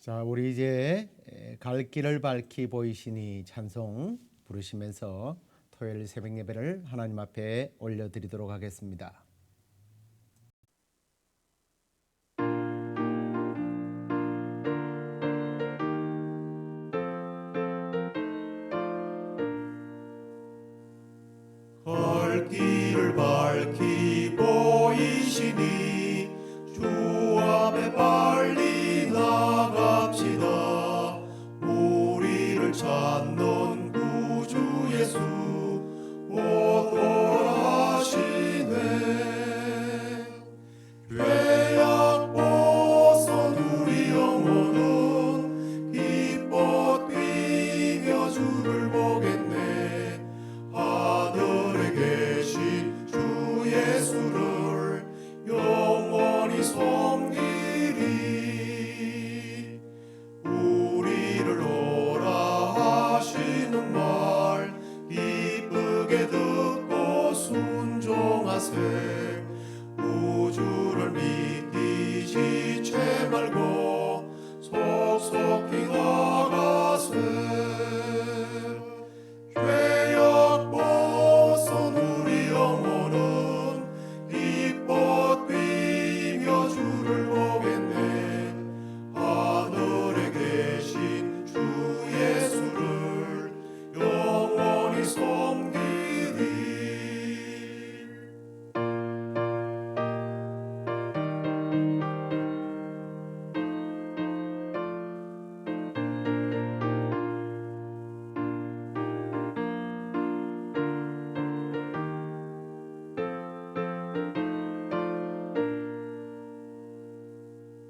자, 우리 이제 갈 길을 밝히 보이시니 찬송 부르시면서 토요일 새벽 예배를 하나님 앞에 올려드리도록 하겠습니다. 갈 길을 밝히 보이시니 주 앞에 빨리 나갑시다. 우리를 찾는 구주 예수 오라 하시네. 죄악 벗은 우리 영혼은 기뻐 뛰며 주를 보겠네. 하늘에 계신 주 예수를 영원히 섬기리. 우리를 오라 하시는 말 기쁘게 듣고 순종하세. 우주를 믿기 지체 말고 속속히 나가세. 죄악 벗은 우리 영혼은 기뻐 뛰며 주를 보겠네. 하늘에 계신 주 예수를 영원히 섬기리.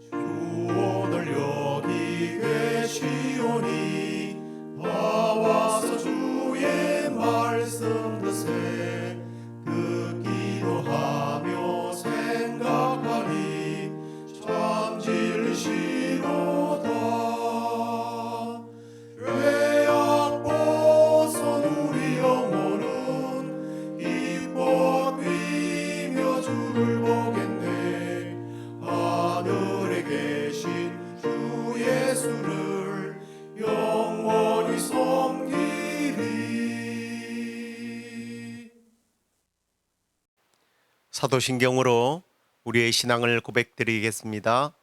주 오늘 여기 계시오니 나와서 주의 말씀 듣세. 듣기도 하며 생각하니 참 진리시로다. 죄악 벗은 우리 영혼은 기뻐 뛰며 주를 보겠네. 하늘에 계신 주 예수를 영원히 섬기리. 사도신경으로 우리의 신앙을 고백드리겠습니다.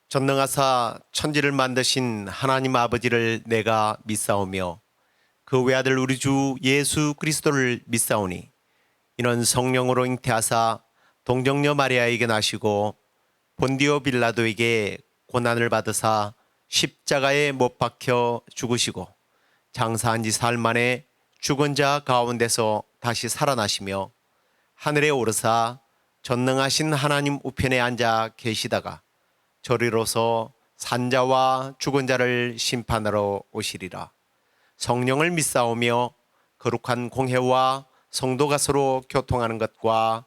전능하사 천지를 만드신 하나님 아버지를 내가 믿사오며 그 외아들 우리 주 예수 그리스도를 믿사오니 이는 성령으로 잉태하사 동정녀 마리아에게 나시고 본디오 빌라도에게 고난을 받으사 십자가에 못 박혀 죽으시고 장사한 지 사흘 만에 죽은 자 가운데서 다시 살아나시며 하늘에 오르사 전능하신 하나님 우편에 앉아 계시다가 저리로서 산자와 죽은 자를 심판하러 오시리라. 성령을 믿사오며 거룩한 공회와 성도가 서로 교통하는 것과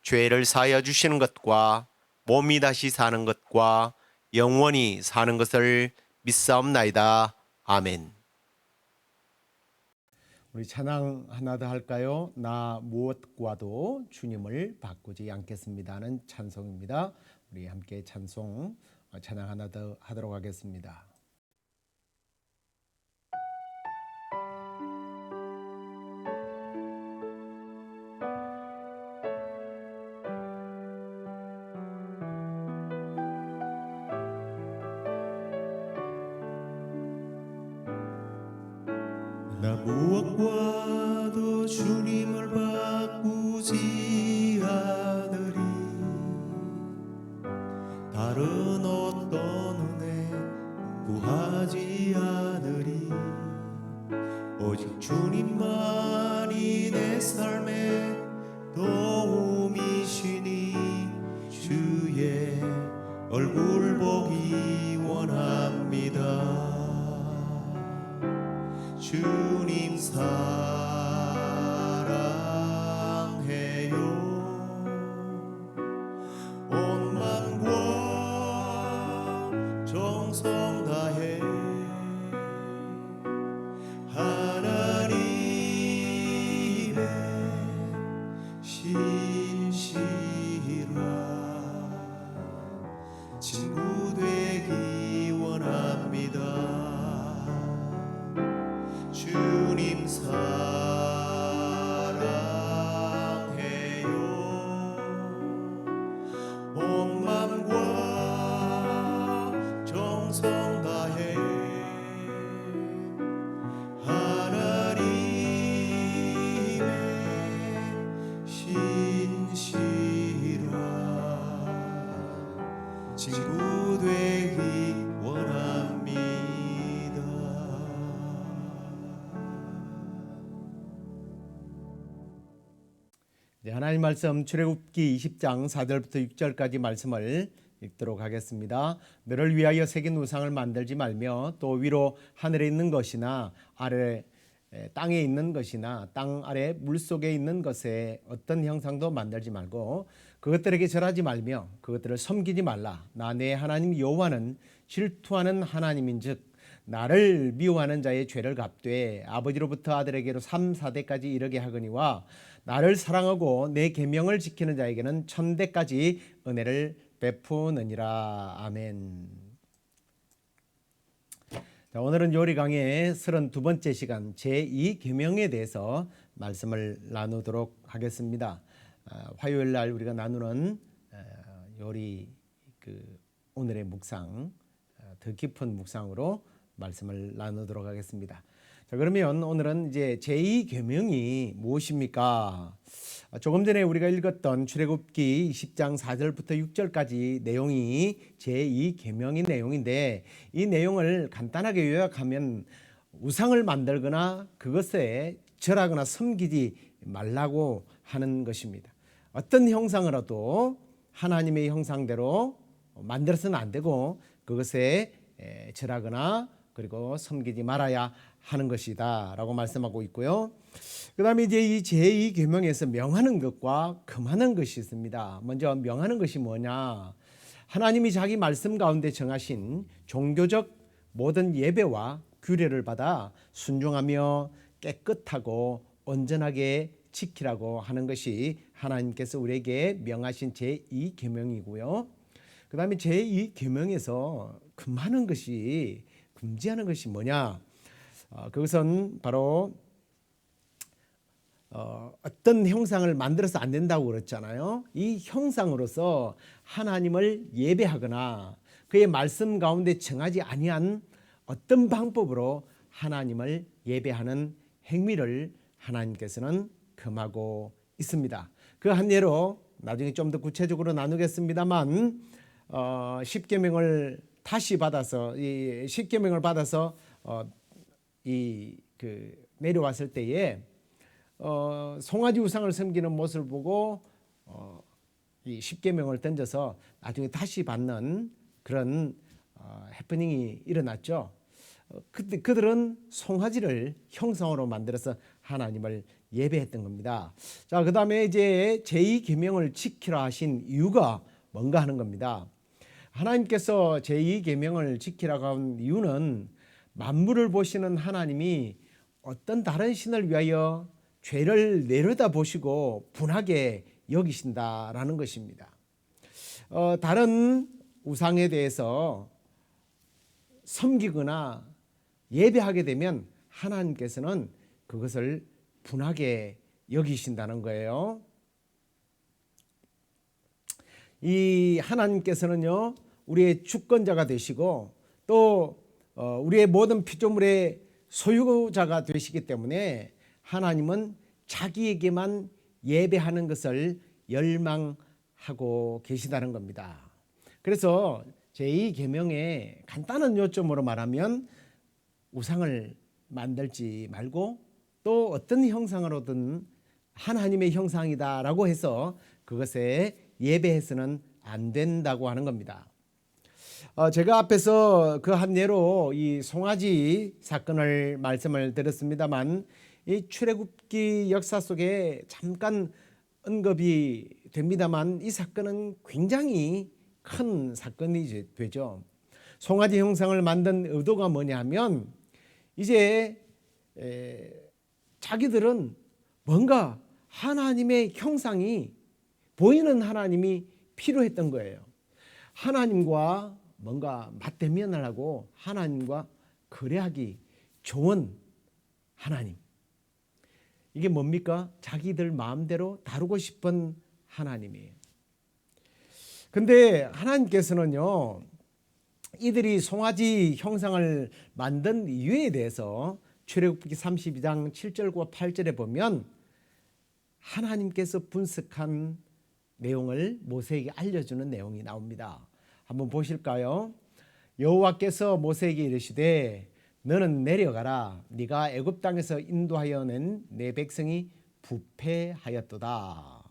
죄를 사하여 주시는 것과 몸이 다시 사는 것과 영원히 사는 것을 믿사옵나이다. 아멘. 우리 찬양 하나 더 할까요? 나 무엇과도 주님을 바꾸지 않겠습니다 하는 찬송입니다. 우리 함께 찬양 하나 더 하도록 하겠습니다. 나 무엇과도 주님을 바꾸지 않으리. 다른 어떤 은혜 구하지 않으리. 오직 주님만이 내 삶의 도움이시니 주의 얼굴 보기 원합니다. 주님 사랑해요. 온 마음과 정성 다해 하나님의 신실한 친구 되기 원 정성 다해 하나님의 신실한 친구 되기 원합니다. 네, 하나님 말씀 출애굽기 20장 4절부터 6절까지 말씀을 읽도록 하겠습니다. 너를 위하여 새긴 우상을 만들지 말며 또 위로 하늘에 있는 것이나 아래 땅에 있는 것이나 땅 아래 물속에 있는 것에 어떤 형상도 만들지 말고 그것들에게 절하지 말며 그것들을 섬기지 말라. 나 내 하나님 여호와는 질투하는 하나님인즉 나를 미워하는 자의 죄를 갚되 아버지로부터 아들에게로 3, 4대까지 이르게 하거니와 나를 사랑하고 내 계명을 지키는 자에게는 1000대까지 은혜를 베푸느니라. 아멘. 자, 오늘은 요리 강의 32번째 시간 제2계명에 대해서 말씀을 나누도록 하겠습니다. 화요일 날 우리가 나누는 요리 오늘의 묵상, 더 깊은 묵상으로 말씀을 나누도록 하겠습니다. 자, 그러면 오늘은 이제 제2계명이 무엇입니까? 조금 전에 우리가 읽었던 출애굽기 20장 4절부터 6절까지 내용이 제2계명의 내용인데 이 내용을 간단하게 요약하면 우상을 만들거나 그것에 절하거나 섬기지 말라고 하는 것입니다. 어떤 형상으로도 하나님의 형상대로 만들어서는 안 되고 그것에 절하거나 그리고 섬기지 말아야 하는 것이다 라고 말씀하고 있고요. 그 다음에 이제 이 제2계명에서 명하는 것과 금하는 것이 있습니다. 먼저 명하는 것이 뭐냐? 하나님이 자기 말씀 가운데 정하신 종교적 모든 예배와 규례를 받아 순종하며 깨끗하고 온전하게 지키라고 하는 것이 하나님께서 우리에게 명하신 제2계명이고요. 그 다음에 제2계명에서 금하는 것이 금지하는 것이 뭐냐? 그것은 바로 어떤 형상을 만들어서 안 된다고 그랬잖아요. 이 형상으로서 하나님을 예배하거나 그의 말씀 가운데 정하지 아니한 어떤 방법으로 하나님을 예배하는 행위를 하나님께서는 금하고 있습니다. 그 한 예로 나중에 좀 더 구체적으로 나누겠습니다만 10계명을 다시 받아서 이 10계명을 받아서 내려왔을 때에 송아지 우상을 섬기는 모습을 보고 이 10계명을 던져서 나중에 다시 받는 그런 해프닝이 일어났죠. 그들은 송아지를 형상으로 만들어서 하나님을 예배했던 겁니다. 자, 그다음에 이제 제2계명을 지키라 하신 이유가 뭔가 하는 겁니다. 하나님께서 제2계명을 지키라고 한 이유는 만물을 보시는 하나님이 어떤 다른 신을 위하여 죄를 내려다보시고 분하게 여기신다라는 것입니다. 다른 우상에 대해서 섬기거나 예배하게 되면 하나님께서는 그것을 분하게 여기신다는 거예요. 이 하나님께서는요, 우리의 주권자가 되시고 또 우리의 모든 피조물의 소유자가 되시기 때문에 하나님은 자기에게만 예배하는 것을 열망하고 계시다는 겁니다. 그래서 제2계명의 간단한 요점으로 말하면 우상을 만들지 말고 또 어떤 형상으로든 하나님의 형상이다라고 해서 그것에 예배해서는 안 된다고 하는 겁니다. 제가 앞에서 그 한 예로 이 송아지 사건을 말씀을 드렸습니다만 이 출애굽기 역사 속에 잠깐 언급이 됩니다만 이 사건은 굉장히 큰 사건이 되죠. 송아지 형상을 만든 의도가 뭐냐면 이제 자기들은 뭔가 하나님의 형상이 보이는 하나님이 필요했던 거예요. 하나님과 뭔가 맞대면을 하고 하나님과 거래하기 좋은 하나님. 이게 뭡니까? 자기들 마음대로 다루고 싶은 하나님이에요. 근데 하나님께서는요, 이들이 송아지 형상을 만든 이유에 대해서 출애굽기 32장 7절과 8절에 보면 하나님께서 분석한 내용을 모세에게 알려주는 내용이 나옵니다. 한번 보실까요? 여호와께서 모세에게 이르시되 너는 내려가라. 네가 애굽 땅에서 인도하여 낸 내 백성이 부패하였도다.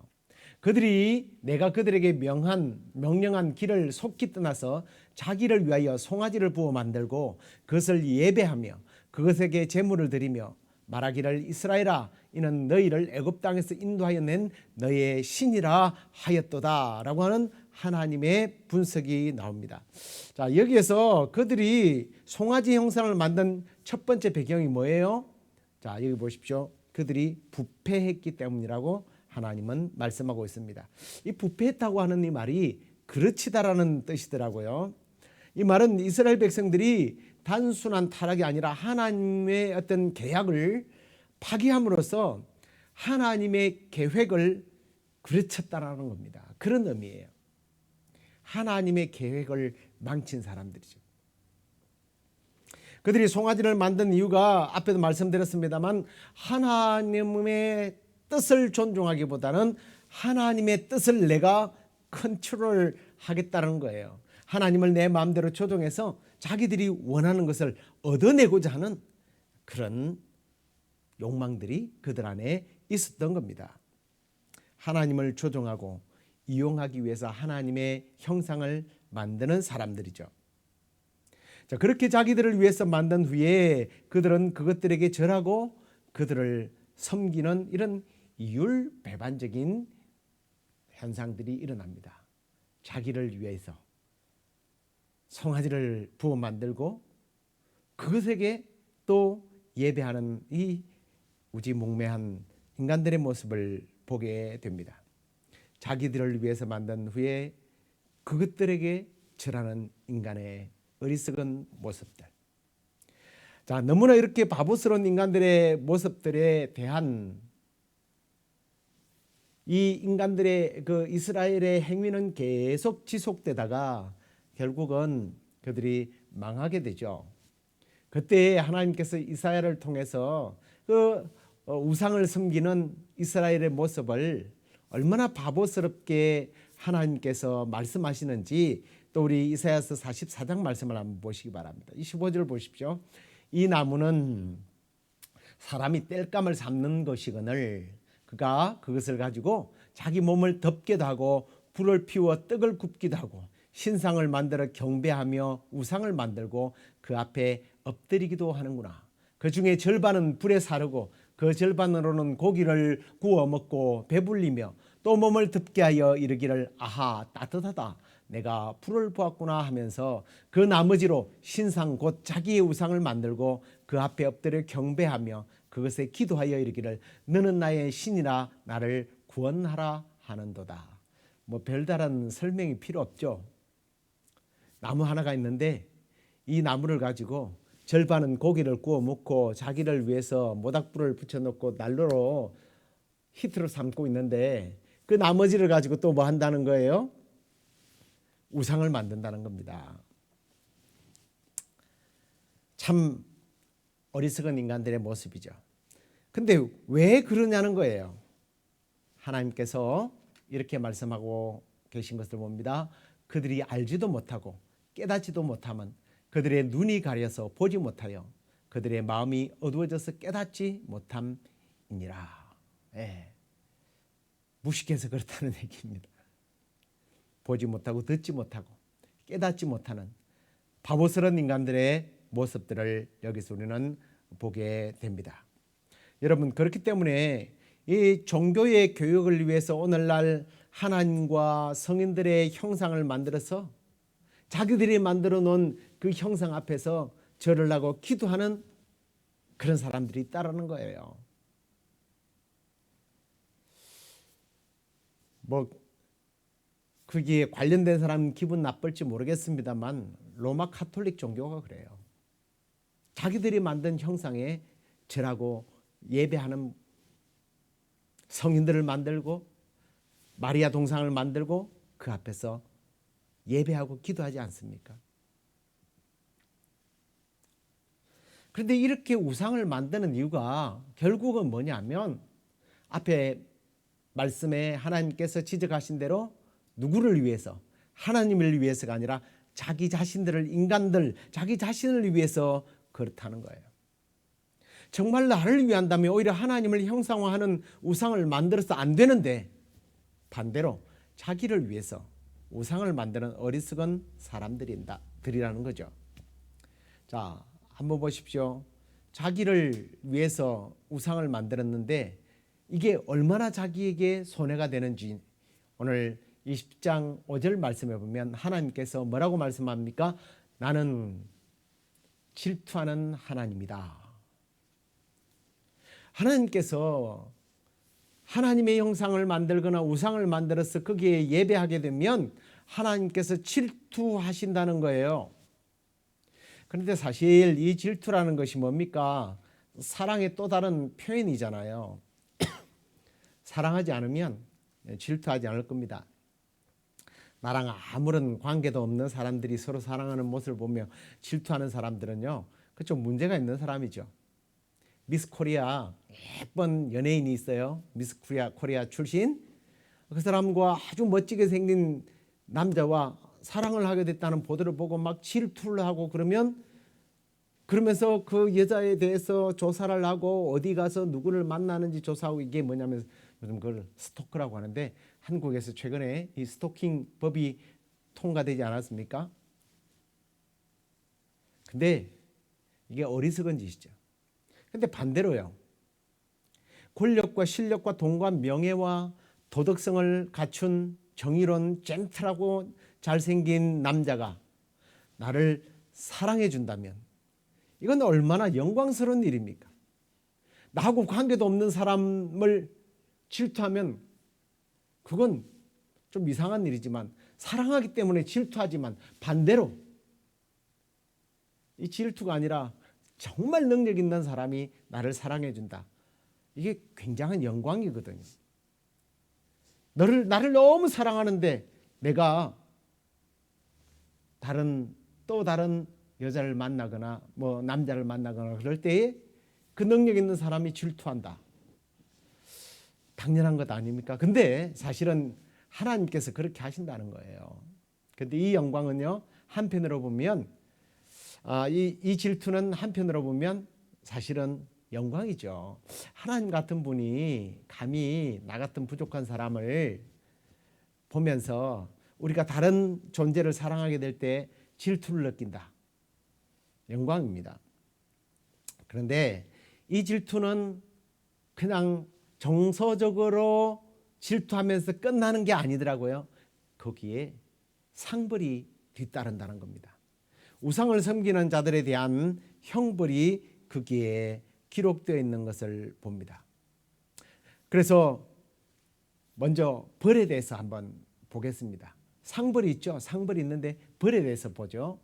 그들이 내가 그들에게 명령한 길을 속히 떠나서 자기를 위하여 송아지를 부어 만들고 그것을 예배하며 그것에게 제물을 드리며 말하기를 이스라엘아 이는 너희를 애굽 땅에서 인도하여 낸 너희의 신이라 하였도다라고 하는 하나님의 분석이 나옵니다. 자, 여기에서 그들이 송아지 형상을 만든 첫 번째 배경이 뭐예요? 자, 여기 보십시오. 그들이 부패했기 때문이라고 하나님은 말씀하고 있습니다. 이 부패했다고 하는 이 말이 그르치다라는 뜻이더라고요. 이 말은 이스라엘 백성들이 단순한 타락이 아니라 하나님의 어떤 계약을 파기함으로써 하나님의 계획을 그르쳤다라는 겁니다. 그런 의미예요. 하나님의 계획을 망친 사람들이죠. 그들이 송아지를 만든 이유가 앞에도 말씀드렸습니다만 하나님의 뜻을 존중하기보다는 하나님의 뜻을 내가 컨트롤하겠다는 거예요. 하나님을 내 마음대로 조종해서 자기들이 원하는 것을 얻어내고자 하는 그런 욕망들이 그들 안에 있었던 겁니다. 하나님을 조종하고 이용하기 위해서 하나님의 형상을 만드는 사람들이죠. 자, 그렇게 자기들을 위해서 만든 후에 그들은 그것들에게 절하고 그들을 섬기는 이런 이율배반적인 현상들이 일어납니다. 자기를 위해서 송아지를 부어 만들고 그것에게 또 예배하는 이 우지몽매한 인간들의 모습을 보게 됩니다. 자기들을 위해서 만든 후에 그것들에게 절하는 인간의 어리석은 모습들. 자, 너무나 이렇게 바보스러운 인간들의 모습들에 대한 이 인간들의 그 이스라엘의 행위는 계속 지속되다가 결국은 그들이 망하게 되죠. 그때 하나님께서 이사야를 통해서 그 우상을 섬기는 이스라엘의 모습을 얼마나 바보스럽게 하나님께서 말씀하시는지 또 우리 이사야서 44장 말씀을 한번 보시기 바랍니다. 15절 보십시오. 이 나무는 사람이 땔감을 삶는 것이거늘 그가 그것을 가지고 자기 몸을 덮기도 하고 불을 피워 떡을 굽기도 하고 신상을 만들어 경배하며 우상을 만들고 그 앞에 엎드리기도 하는구나. 그 중에 절반은 불에 사르고 그 절반으로는 고기를 구워 먹고 배불리며 또 몸을 덮게 하여 이르기를 아하 따뜻하다 내가 불을 보았구나 하면서 그 나머지로 신상 곧 자기의 우상을 만들고 그 앞에 엎드려 경배하며 그것에 기도하여 이르기를 너는 나의 신이라 나를 구원하라 하는도다. 뭐 별다른 설명이 필요 없죠. 나무 하나가 있는데 이 나무를 가지고 절반은 고기를 구워 먹고 자기를 위해서 모닥불을 붙여놓고 난로로 히트를 삼고 있는데 그 나머지를 가지고 또 뭐 한다는 거예요? 우상을 만든다는 겁니다. 참 어리석은 인간들의 모습이죠. 근데 왜 그러냐는 거예요. 하나님께서 이렇게 말씀하고 계신 것을 봅니다. 그들이 알지도 못하고 깨닫지도 못하면 그들의 눈이 가려서 보지 못하여 그들의 마음이 어두워져서 깨닫지 못함이니라. 예. 무식해서 그렇다는 얘기입니다. 보지 못하고 듣지 못하고 깨닫지 못하는 바보스러운 인간들의 모습들을 여기서 우리는 보게 됩니다. 여러분 그렇기 때문에 이 종교의 교육을 위해서 오늘날 하나님과 성인들의 형상을 만들어서 자기들이 만들어 놓은 그 형상 앞에서 절을 하고 기도하는 그런 사람들이 있다라는 거예요. 뭐 거기에 관련된 사람 기분 나쁠지 모르겠습니다만 로마 카톨릭 종교가 그래요. 자기들이 만든 형상에 절하고 예배하는 성인들을 만들고 마리아 동상을 만들고 그 앞에서 예배하고 기도하지 않습니까? 그런데 이렇게 우상을 만드는 이유가 결국은 뭐냐면 앞에 말씀에 하나님께서 지적하신 대로 누구를 위해서? 하나님을 위해서가 아니라 자기 자신들을, 인간들, 자기 자신을 위해서 그렇다는 거예요. 정말 나를 위한다면 오히려 하나님을 형상화하는 우상을 만들어서 안 되는데 반대로 자기를 위해서 우상을 만드는 어리석은 사람들이라는 거죠. 자, 한번 보십시오. 자기를 위해서 우상을 만들었는데 이게 얼마나 자기에게 손해가 되는지 오늘 20장 5절 말씀해 보면 하나님께서 뭐라고 말씀합니까? 나는 질투하는 하나님이다. 하나님께서 하나님의 형상을 만들거나 우상을 만들어서 거기에 예배하게 되면 하나님께서 질투하신다는 거예요. 그런데 사실 이 질투라는 것이 뭡니까? 사랑의 또 다른 표현이잖아요. 사랑하지 않으면 질투하지 않을 겁니다. 나랑 아무런 관계도 없는 사람들이 서로 사랑하는 모습을 보며 질투하는 사람들은요, 그 좀 문제가 있는 사람이죠. 미스 코리아 예쁜 연예인이 있어요. 미스 코리아 출신. 그 사람과 아주 멋지게 생긴 남자와 사랑을 하게 됐다는 보도를 보고 막 질투를 하고 그러면서 그 여자에 대해서 조사를 하고 어디 가서 누구를 만나는지 조사하고, 이게 뭐냐면 요즘 그걸 스토커라고 하는데 한국에서 최근에 이 스토킹 법이 통과되지 않았습니까? 근데 이게 어리석은 짓이죠. 근데 반대로요. 권력과 실력과 돈과 명예와 도덕성을 갖춘 정의로운 젠틀하고 잘생긴 남자가 나를 사랑해 준다면 이건 얼마나 영광스러운 일입니까? 나하고 관계도 없는 사람을 질투하면 그건 좀 이상한 일이지만, 사랑하기 때문에 질투하지만 반대로 이 질투가 아니라 정말 능력 있는 사람이 나를 사랑해 준다. 이게 굉장한 영광이거든요. 나를 너무 사랑하는데 내가 또 다른 여자를 만나거나 뭐 남자를 만나거나 그럴 때에 그 능력 있는 사람이 질투한다. 당연한 것 아닙니까? 근데 사실은 하나님께서 그렇게 하신다는 거예요. 근데 이 영광은요, 한편으로 보면 이 질투는 한편으로 보면 사실은 영광이죠. 하나님 같은 분이 감히 나 같은 부족한 사람을 보면서 우리가 다른 존재를 사랑하게 될 때 질투를 느낀다. 영광입니다. 그런데 이 질투는 그냥 정서적으로 질투하면서 끝나는 게 아니더라고요. 거기에 상벌이 뒤따른다는 겁니다. 우상을 섬기는 자들에 대한 형벌이 거기에 기록되어 있는 것을 봅니다. 그래서 먼저 벌에 대해서 한번 보겠습니다. 상벌이 있죠. 상벌이 있는데 벌에 대해서 보죠.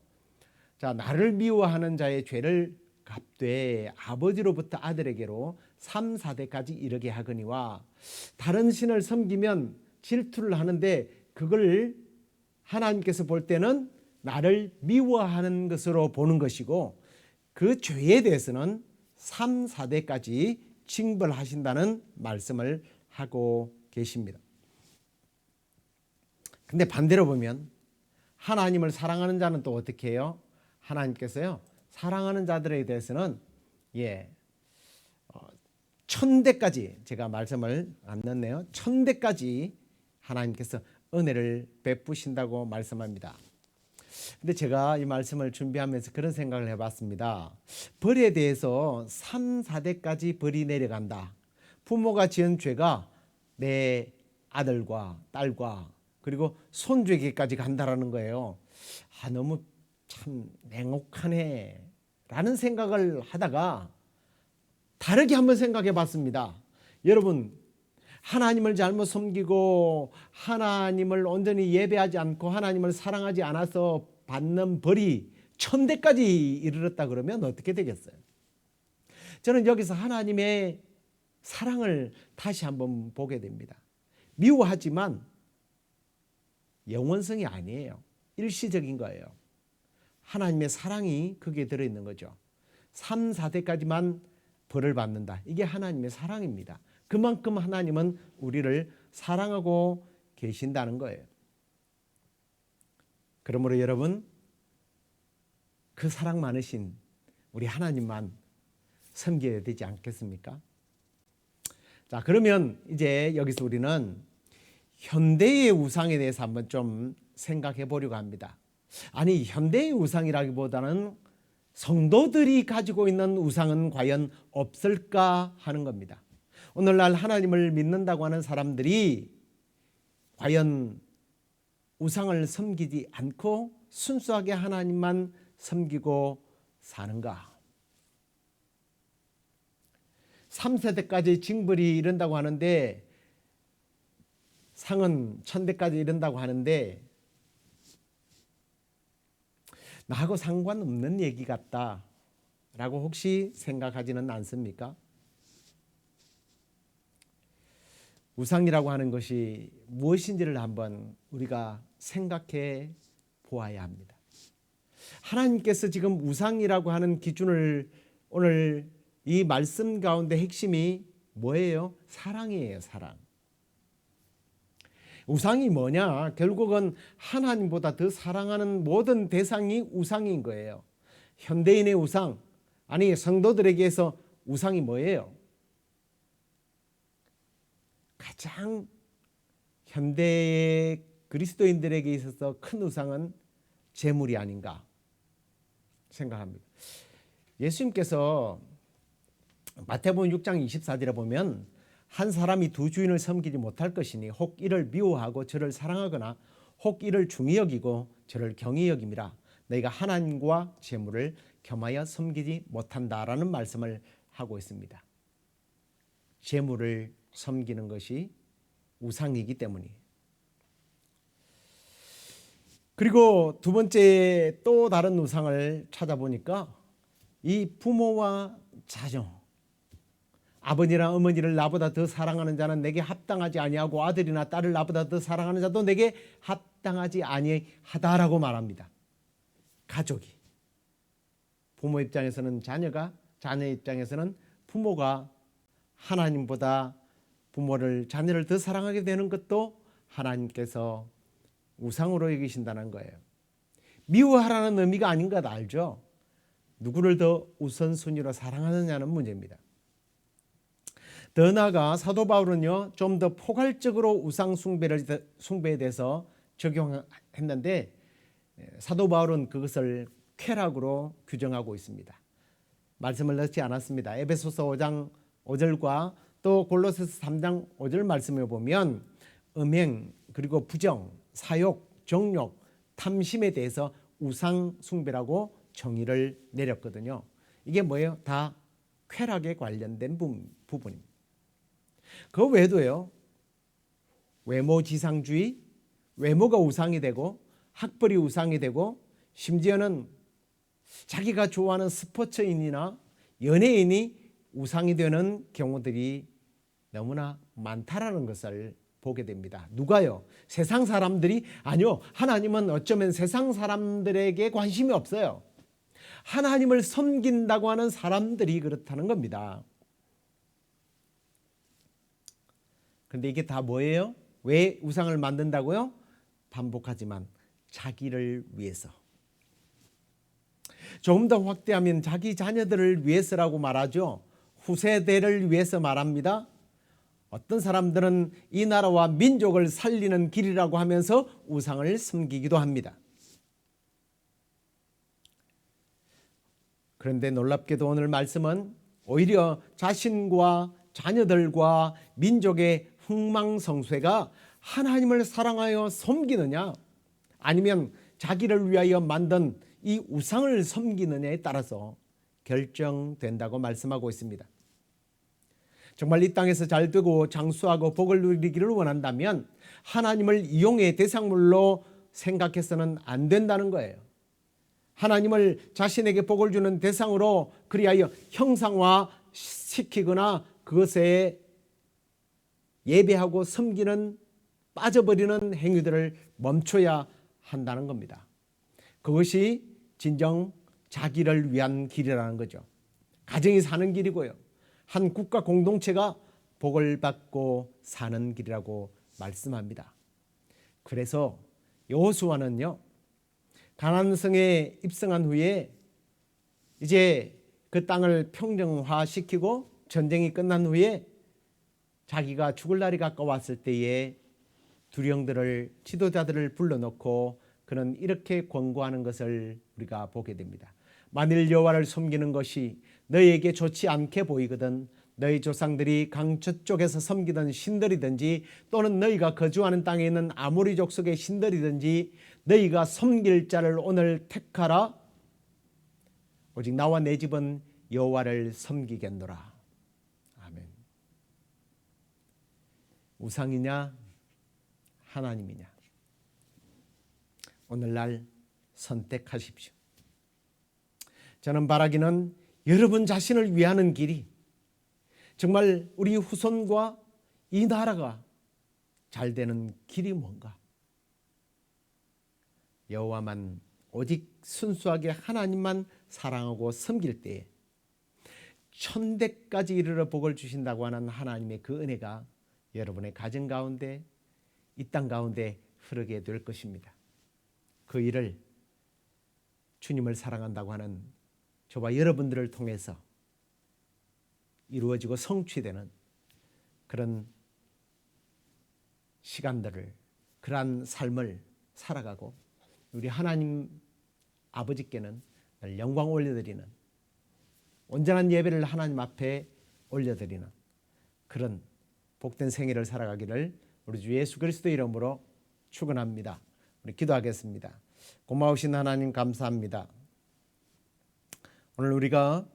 자, 나를 미워하는 자의 죄를 갚되 아버지로부터 아들에게로 3, 4대까지 이르게 하거니와, 다른 신을 섬기면 질투를 하는데 그걸 하나님께서 볼 때는 나를 미워하는 것으로 보는 것이고, 그 죄에 대해서는 3, 4대까지 징벌하신다는 말씀을 하고 계십니다. 근데 반대로 보면 하나님을 사랑하는 자는 또 어떻게 해요? 하나님께서요, 사랑하는 자들에 대해서는 1000대까지, 제가 말씀을 안 넣네요. 1000대까지 하나님께서 은혜를 베푸신다고 말씀합니다. 근데 제가 이 말씀을 준비하면서 그런 생각을 해봤습니다. 벌에 대해서 3, 4대까지 벌이 내려간다. 부모가 지은 죄가 내 아들과 딸과 그리고 손주에게까지 간다라는 거예요. 너무 참 냉혹하네 라는 생각을 하다가 다르게 한번 생각해 봤습니다. 여러분, 하나님을 잘못 섬기고 하나님을 온전히 예배하지 않고 하나님을 사랑하지 않아서 받는 벌이 1000대까지 이르렀다 그러면 어떻게 되겠어요? 저는 여기서 하나님의 사랑을 다시 한번 보게 됩니다. 미워하지만 영원성이 아니에요. 일시적인 거예요. 하나님의 사랑이 거기에 들어있는 거죠. 3, 4대까지만 벌을 받는다. 이게 하나님의 사랑입니다. 그만큼 하나님은 우리를 사랑하고 계신다는 거예요. 그러므로 여러분, 그 사랑 많으신 우리 하나님만 섬겨야 되지 않겠습니까? 자, 그러면 이제 여기서 우리는 현대의 우상에 대해서 한번 좀 생각해 보려고 합니다. 아니, 현대의 우상이라기보다는 성도들이 가지고 있는 우상은 과연 없을까 하는 겁니다. 오늘날 하나님을 믿는다고 하는 사람들이 과연 우상을 섬기지 않고 순수하게 하나님만 섬기고 사는가? 3세대까지 징벌이 이른다고 하는데, 상은 1000대까지 이른다고 하는데, 나하고 상관없는 얘기 같다라고 혹시 생각하지는 않습니까? 우상이라고 하는 것이 무엇인지를 한번 우리가 생각해 보아야 합니다. 하나님께서 지금 우상이라고 하는 기준을, 오늘 이 말씀 가운데 핵심이 뭐예요? 사랑이에요, 사랑. 우상이 뭐냐? 결국은 하나님보다 더 사랑하는 모든 대상이 우상인 거예요. 현대인의 우상, 아니 성도들에게서 우상이 뭐예요? 가장 현대의 그리스도인들에게 있어서 큰 우상은 재물이 아닌가 생각합니다. 예수님께서 마태복음 6장 24절에 보면 한 사람이 두 주인을 섬기지 못할 것이니 혹 이를 미워하고 저를 사랑하거나 혹 이를 중히 여기고 저를 경히 여김이라. 너희가 하나님과 재물을 겸하여 섬기지 못한다라는 말씀을 하고 있습니다. 재물을 섬기는 것이 우상이기 때문이에요. 그리고 두 번째 또 다른 우상을 찾아보니까 이 부모와 자녀, 아버지나 어머니를 나보다 더 사랑하는 자는 내게 합당하지 아니하고 아들이나 딸을 나보다 더 사랑하는 자도 내게 합당하지 아니하다라고 말합니다. 가족이, 부모 입장에서는 자녀가, 자녀 입장에서는 부모가 하나님보다 부모를, 자녀를 더 사랑하게 되는 것도 하나님께서 우상으로 여기신다는 거예요. 미워하라는 의미가 아닌 것 알죠? 누구를 더 우선순위로 사랑하느냐는 문제입니다. 더 나아가 사도 바울은요, 좀 더 포괄적으로 우상 숭배에 대해서 적용했는데, 사도 바울은 그것을 쾌락으로 규정하고 있습니다. 말씀을 넣지 않았습니다. 에베소서 5장 5절과 또 골로새서 3장 5절 말씀을 보면 음행, 그리고 부정, 사욕, 정욕, 탐심에 대해서 우상 숭배라고 정의를 내렸거든요. 이게 뭐예요? 다 쾌락에 관련된 부분입니다. 그 외에도요, 외모지상주의, 외모가 우상이 되고 학벌이 우상이 되고 심지어는 자기가 좋아하는 스포츠인이나 연예인이 우상이 되는 경우들이 너무나 많다라는 것을 보게 됩니다. 누가요? 세상 사람들이? 아니요. 하나님은 어쩌면 세상 사람들에게 관심이 없어요. 하나님을 섬긴다고 하는 사람들이 그렇다는 겁니다. 그런데 이게 다 뭐예요? 왜 우상을 만든다고요? 반복하지만 자기를 위해서. 조금 더 확대하면 자기 자녀들을 위해서라고 말하죠. 후세대를 위해서 말합니다. 어떤 사람들은 이 나라와 민족을 살리는 길이라고 하면서 우상을 섬기기도 합니다. 그런데 놀랍게도 오늘 말씀은 오히려 자신과 자녀들과 민족의 흥망성쇠가 하나님을 사랑하여 섬기느냐, 아니면 자기를 위하여 만든 이 우상을 섬기느냐에 따라서 결정된다고 말씀하고 있습니다. 정말 이 땅에서 잘 되고 장수하고 복을 누리기를 원한다면 하나님을 이용의 대상물로 생각해서는 안 된다는 거예요. 하나님을 자신에게 복을 주는 대상으로 그리하여 형상화시키거나 그것에 예배하고 섬기는, 빠져버리는 행위들을 멈춰야 한다는 겁니다. 그것이 진정 자기를 위한 길이라는 거죠. 가정이 사는 길이고요. 한 국가 공동체가 복을 받고 사는 길이라고 말씀합니다. 그래서 여호수아는요, 가나안 성에 입성한 후에 이제 그 땅을 평정화시키고 전쟁이 끝난 후에 자기가 죽을 날이 가까웠을 때에 두령들을, 지도자들을 불러놓고 그는 이렇게 권고하는 것을 우리가 보게 됩니다. 만일 여호와를 섬기는 것이 너희에게 좋지 않게 보이거든 너희 조상들이 강 저쪽에서 섬기던 신들이든지 또는 너희가 거주하는 땅에 있는 아모리 족속의 신들이든지 너희가 섬길 자를 오늘 택하라. 오직 나와 내 집은 여호와를 섬기겠노라. 아멘. 우상이냐 하나님이냐, 오늘날 선택하십시오. 저는 바라기는 여러분 자신을 위하는 길이 정말 우리 후손과 이 나라가 잘 되는 길이 뭔가? 여호와만 오직 순수하게 하나님만 사랑하고 섬길 때에 천대까지 이르러 복을 주신다고 하는 하나님의 그 은혜가 여러분의 가정 가운데, 이 땅 가운데 흐르게 될 것입니다. 그 일을 주님을 사랑한다고 하는 저와 여러분들을 통해서 이루어지고 성취되는 그런 시간들을, 그러한 삶을 살아가고 우리 하나님 아버지께는 늘 영광 올려드리는, 온전한 예배를 하나님 앞에 올려드리는 그런 복된 생애를 살아가기를 우리 주 예수 그리스도의 이름으로 축원합니다. 우리 기도하겠습니다. 고마우신 하나님 감사합니다. 오늘 우리가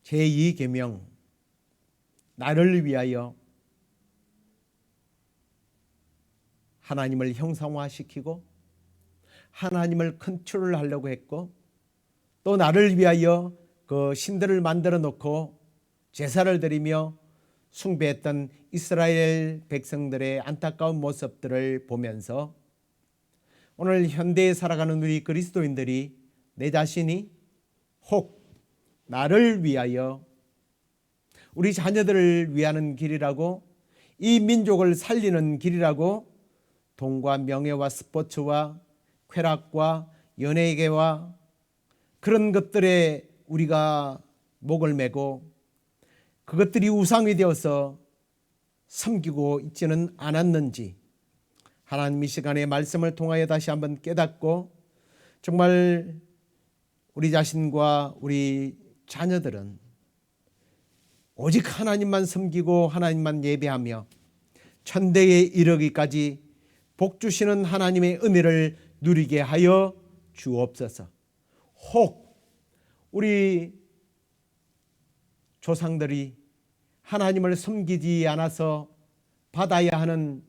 제2계명 나를 위하여 하나님을 형상화시키고 하나님을 컨트롤하려고 했고 또 나를 위하여 그 신들을 만들어 놓고 제사를 드리며 숭배했던 이스라엘 백성들의 안타까운 모습들을 보면서 오늘 현대에 살아가는 우리 그리스도인들이 내 자신이 혹 나를 위하여 우리 자녀들을 위하는 길이라고, 이 민족을 살리는 길이라고 돈과 명예와 스포츠와 쾌락과 연예계와 그런 것들에 우리가 목을 메고 그것들이 우상이 되어서 섬기고 있지는 않았는지 하나님 이 시간에 말씀을 통하여 다시 한번 깨닫고 정말 우리 자신과 우리 자녀들은 오직 하나님만 섬기고 하나님만 예배하며 천대에 이르기까지 복 주시는 하나님의 은혜를 누리게 하여 주옵소서. 혹 우리 조상들이 하나님을 섬기지 않아서 받아야 하는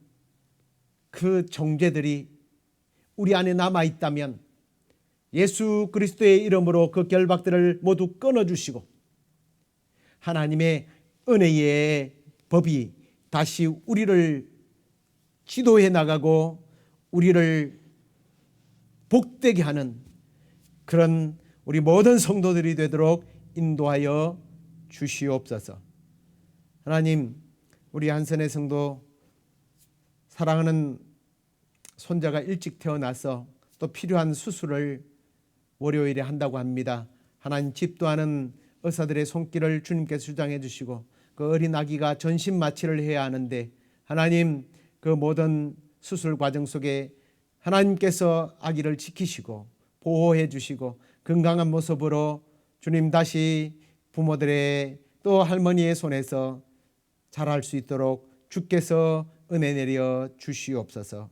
그 정죄들이 우리 안에 남아 있다면 예수 그리스도의 이름으로 그 결박들을 모두 끊어주시고 하나님의 은혜의 법이 다시 우리를 지도해 나가고 우리를 복되게 하는 그런 우리 모든 성도들이 되도록 인도하여 주시옵소서. 하나님, 우리 한선의 성도 사랑하는 손자가 일찍 태어나서 또 필요한 수술을 월요일에 한다고 합니다. 하나님, 집도하는 의사들의 손길을 주님께서 주장해 주시고 그 어린 아기가 전신 마취를 해야 하는데 하나님, 그 모든 수술 과정 속에 하나님께서 아기를 지키시고 보호해 주시고 건강한 모습으로 주님 다시 부모들의 또 할머니의 손에서 자랄 수 있도록 주께서 은혜 내려 주시옵소서.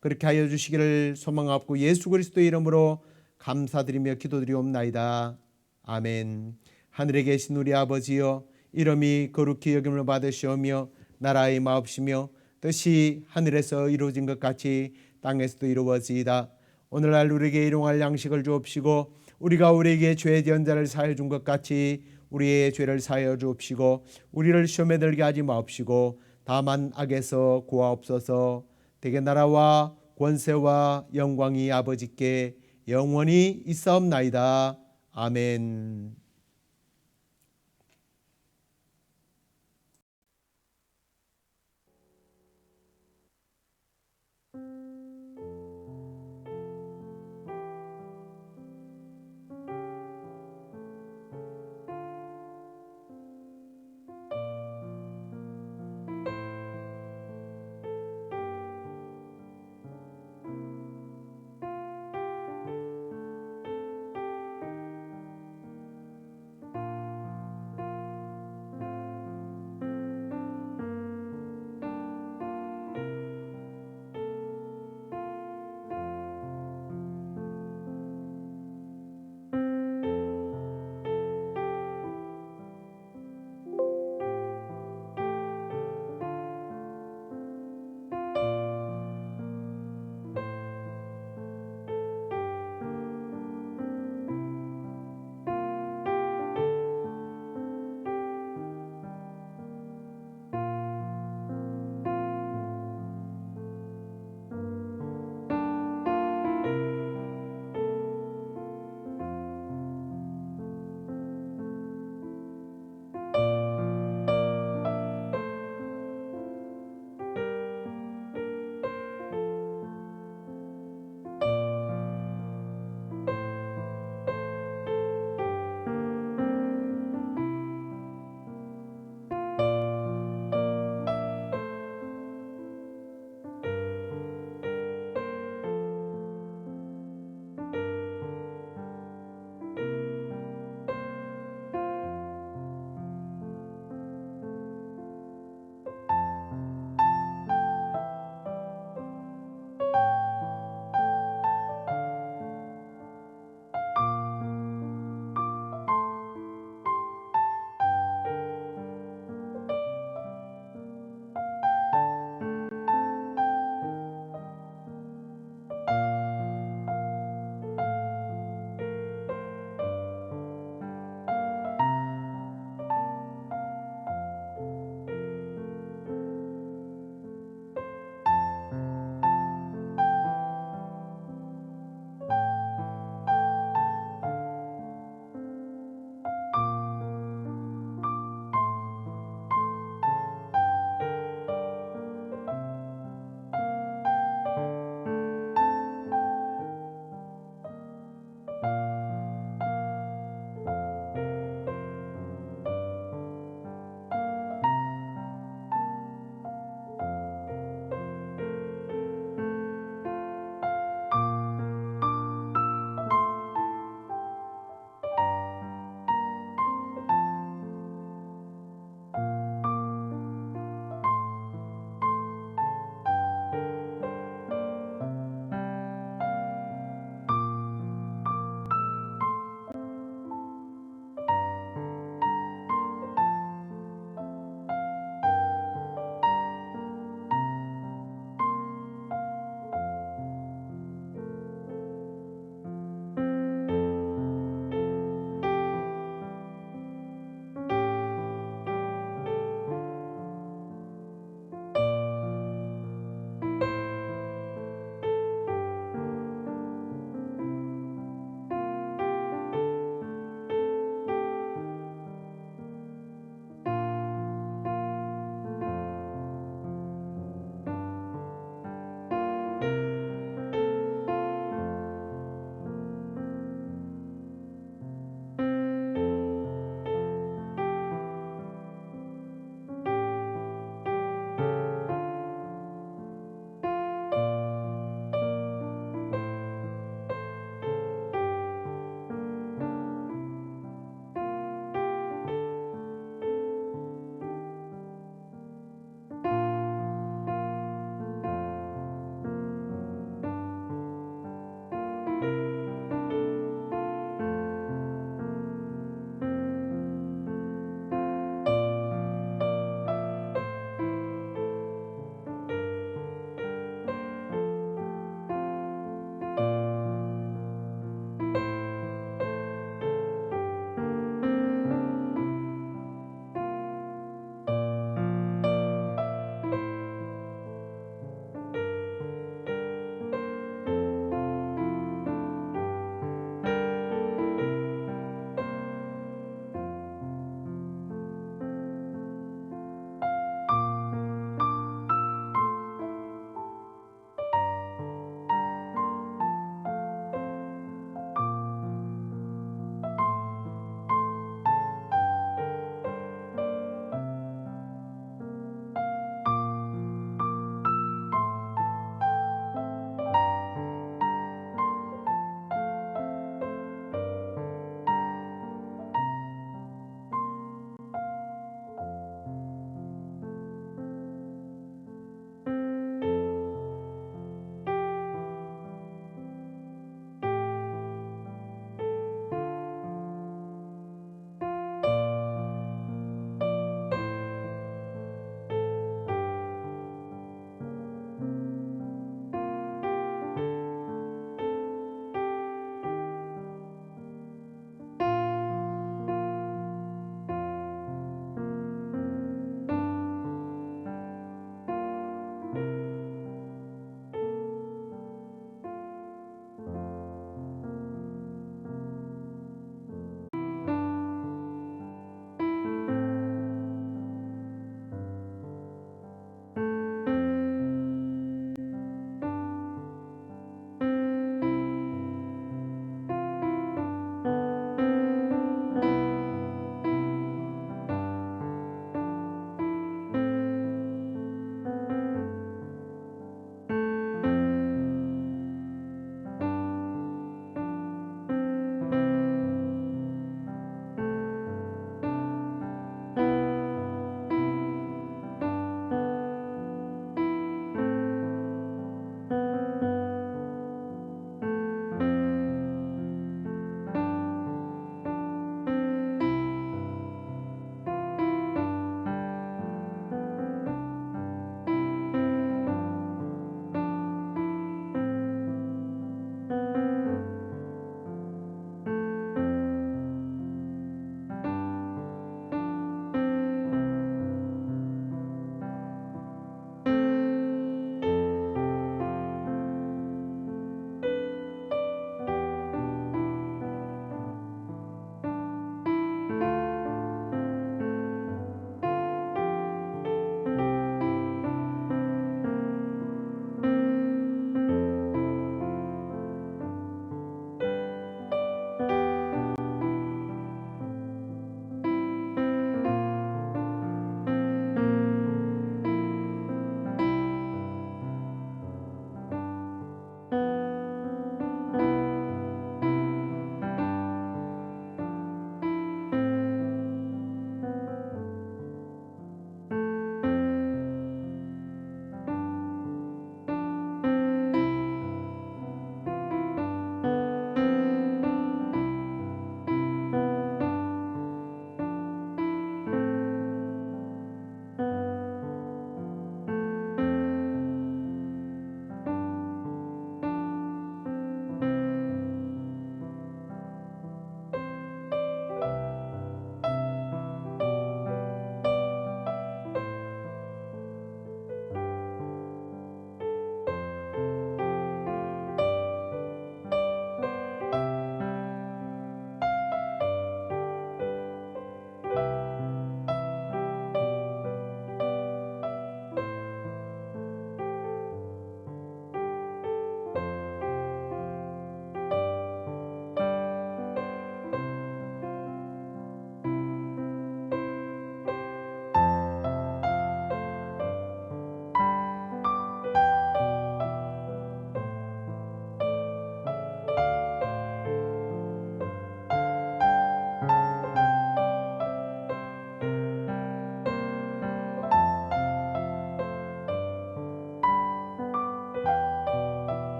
그렇게 하여 주시기를 소망하고 예수 그리스도의 이름으로 감사드리며 기도드리옵나이다. 아멘. 하늘에 계신 우리 아버지여, 이름이 거룩히 여김을 받으시오며 나라의 마옵시며 뜻이 하늘에서 이루어진 것 같이 땅에서도 이루어지이다. 오늘날 우리에게 일용할 양식을 주옵시고 우리가 우리에게 죄 지은 자를 사하여 준 것 같이 우리의 죄를 사하여 주옵시고 우리를 시험에 들게 하지 마옵시고 다만 악에서 구하옵소서. 대개 나라와 권세와 영광이 아버지께 영원히 있사옵나이다. 아멘.